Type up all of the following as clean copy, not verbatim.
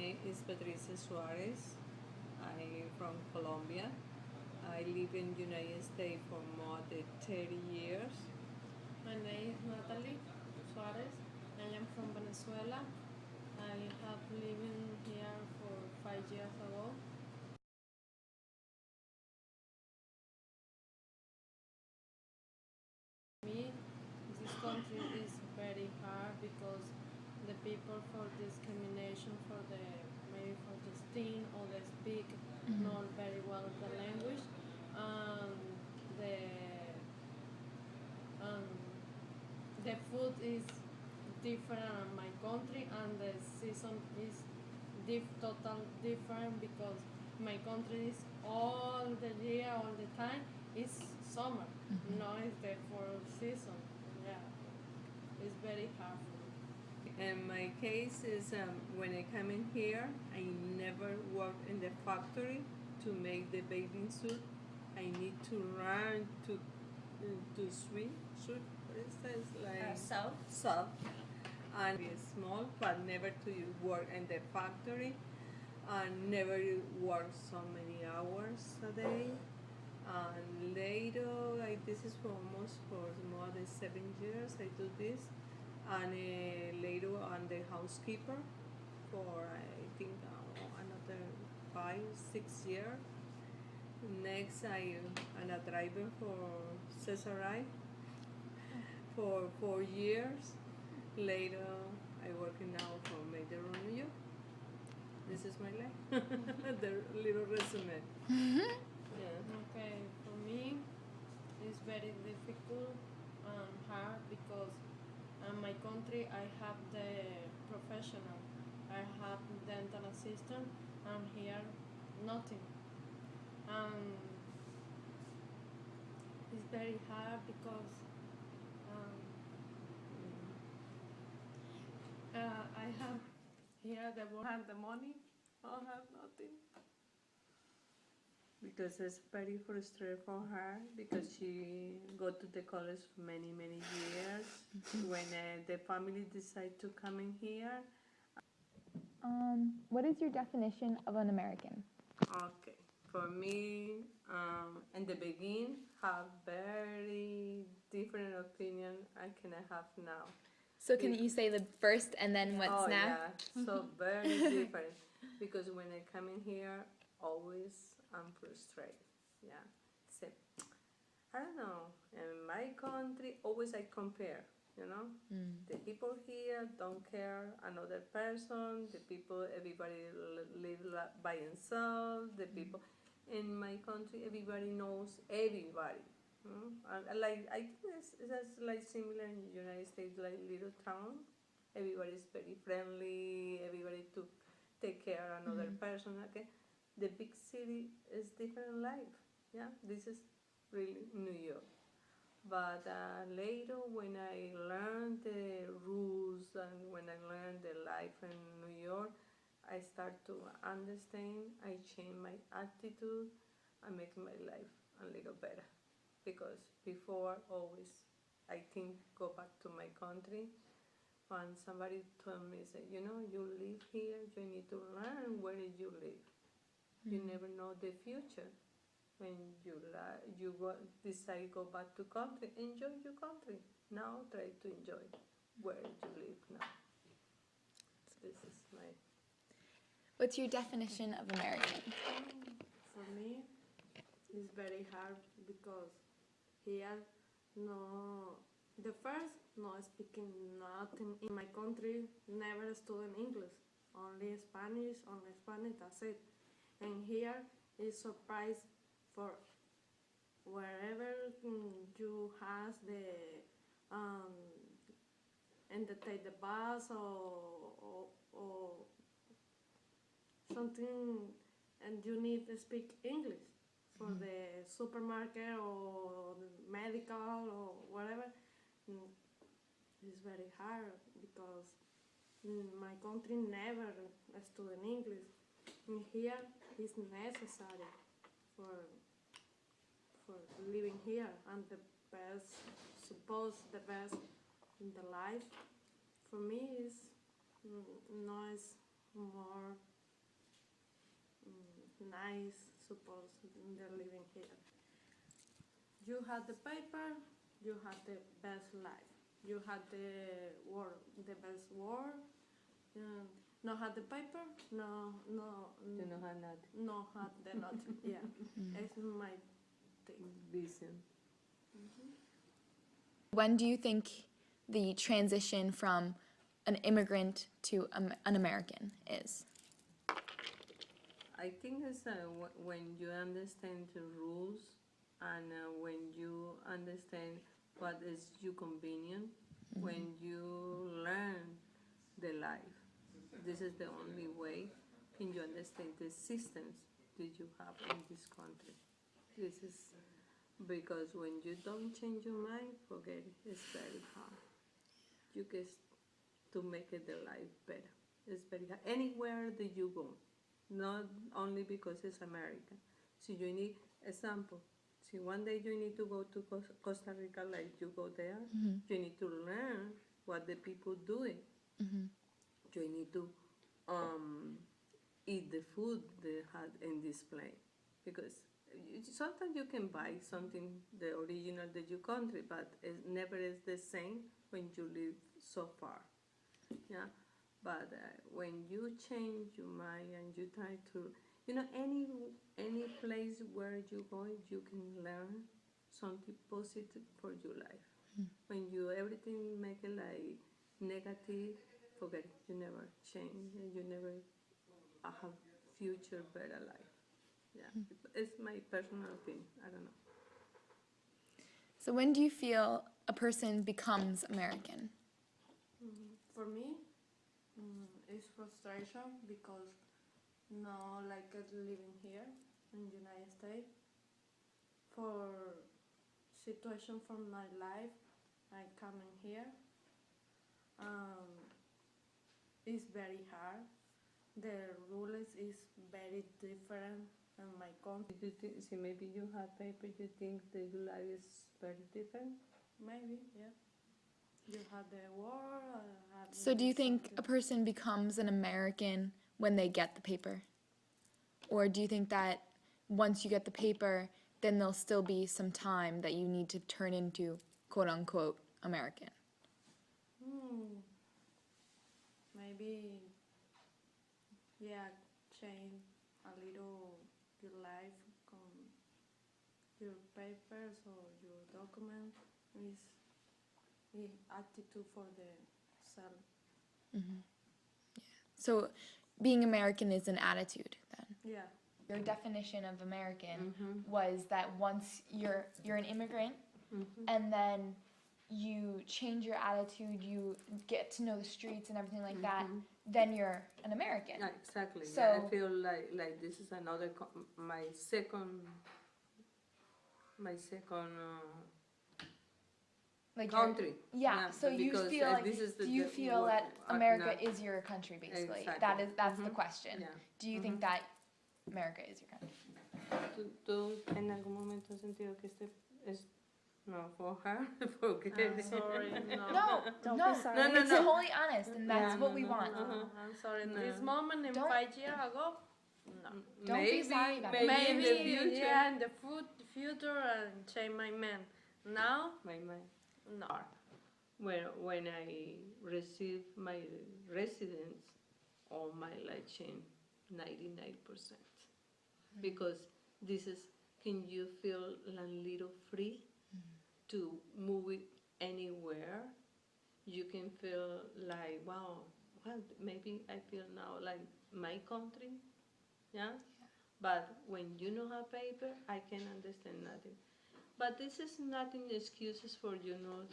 name is Patricia Suarez. I'm from Colombia. I live in United States for more than 30 years. My name is Natalie Suarez. I am from Venezuela. I have lived here for 5 years ago. Me, this country is very hard because the people for discrimination for the maybe for the skin or they speak not very well the language. Um, the um, the food is different in my country and the season is total different because my country is all the year, all the time, it's summer. No, it's the fall season. Yeah, it's very hard for me. And my case is when I come in here, I never work in the factory to make the bathing suit. I need to learn to swim. What is that? It's like Sew. And be small, but never to work in the factory, and never work so many hours a day. And later, this is for almost for more than 7 years. I do this, and later I'm the housekeeper for I think another 5 6 years. Next, I'm a driver for Cesar for 4 years. Later, I working now for Major New York. This is my life. The little resume. Yeah. Okay, for me, it's very difficult and hard because in my country I have the professional, I have dental assistant, and here nothing. It's very hard because I have here the work and the money, I have nothing. Because it's very frustrating for her because she go to the college for many years. When the family decide to come in here. What is your definition of an American? Okay, for me, in the beginning, have very different opinion I can have now. So can you say the first and then what's now? Yeah, so very different. Because when I come in here, always I'm frustrated. Yeah, so, I don't know. In my country, always I compare. The people here don't care another person. The people, everybody live by themselves. The people in my country, everybody knows everybody. And like I think it's like similar in the United States, like little town. Everybody is very friendly. Everybody to take care of another person. Okay, the big city is different life. Yeah, this is really New York. But later, when I learned the rules and when I learned the life in New York, I start to understand. I change my attitude and make my life a little better. Because before, always, I think go back to my country. When somebody told me, say, you live here, you need to learn where you live. You never know the future. When you decide go back to country, enjoy your country. Now try to enjoy where you live now. This is my. What's your definition of American? For me, it's very hard because here no the first no speaking nothing in my country, never studying English, only Spanish, that's it. And here is surprise for wherever you has the and take the bus or something and you need to speak English for the supermarket or the medical or whatever. It's very hard because my country never studied English. And here is necessary for living here and the best, suppose the best in the life. For me is noise more nice, suppose they're living here. You had the paper, you had the best life. You had the best work. No had the paper, You know how not no had the nothing. Yeah, it's my thing. vision. When do you think the transition from an immigrant to an American is? I think it's when you understand the rules and when you understand what is you convenient, when you learn the life. This is the only way can you understand the systems that you have in this country. This is because when you don't change your mind, forget it. It's very hard. You get to make it the life better. It's very hard. Anywhere that you go, not only because it's America. So you need example. See, one day you need to go to Costa Rica, like you go there. You need to learn what the people doing. You need to eat the food they had in this place because sometimes you can buy something the original that your country, but it never is the same when you live so far. Yeah, but when you change your mind and you try to, any place where you go, you can learn something positive for your life. When you everything make it like negative, forget it. You never change and you never have future better life. Yeah, it's my personal opinion. I don't know. So when do you feel a person becomes American? For me, it's frustration because no like living here in the United States. For situation from my life, I coming here. It's very hard. The rules is very different in my country. Do you think, see, maybe you have paper, you think the life is very different? Maybe, yeah. You had the war. So do you think a person becomes an American when they get the paper? Or do you think that once you get the paper, then there'll still be some time that you need to turn into quote-unquote American? Maybe, yeah, change a little your life, your papers or your document is the attitude for the self. So being American is an attitude then? Yeah. Your definition of American was that once you're an immigrant and then you change your attitude, you get to know the streets and everything like that, then you're an American. Yeah, exactly. So yeah, I feel like this is another my second like country. Yeah. So you because, feel like this is do you feel that America is your country basically? Exactly. That's the question. Yeah. Do you think that America is your country? ¿Tú en algún momento has sentido que este es no for her? Porque I'm sorry, no. No, Don't no, be sorry. it's totally honest, and that's what we want. I'm sorry. No. This moment in Don't- 5 years ago, no. Don't be sorry about maybe it. in the future. Yeah, in the future and change my man. Now, My no. when I received my residence, all my life changed 99%. Because this is, can you feel a little free to move it anywhere? You can feel like, wow, well, maybe I feel now like my country, yeah? But when you don't have paper, I can understand nothing. But this is nothing excuses for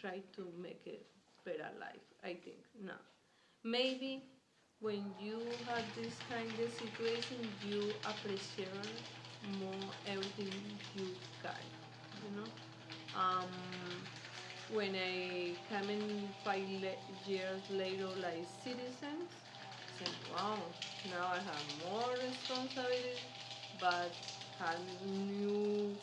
try to make a better life, I think, no. Maybe when you have this kind of situation, you appreciate more everything you got, When I come in 5 years later, like citizens, I say, wow, now I have more responsibility, but have new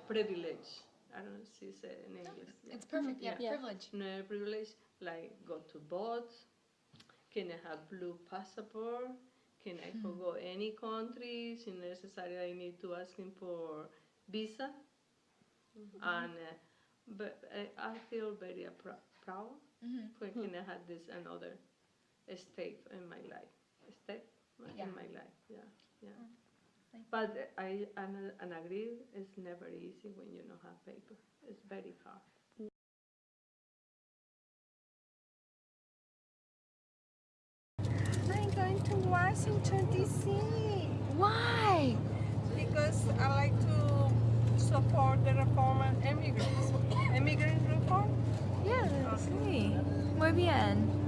privilege. I don't know if it's in English. It's perfect, yeah, Yeah. privilege. No privilege, like go to vote, can I have blue passport, Can I go any country? Is it necessary I need to ask him for visa? And but I feel very proud for can I have this another step in my life. Step in my life, yeah, yeah. But I and agree, it's never easy when you don't have paper. It's very hard. I'm going to Washington, D.C. Why? because I like to support the reform of immigrants. Immigrant reform? Yeah, sí. Muy bien.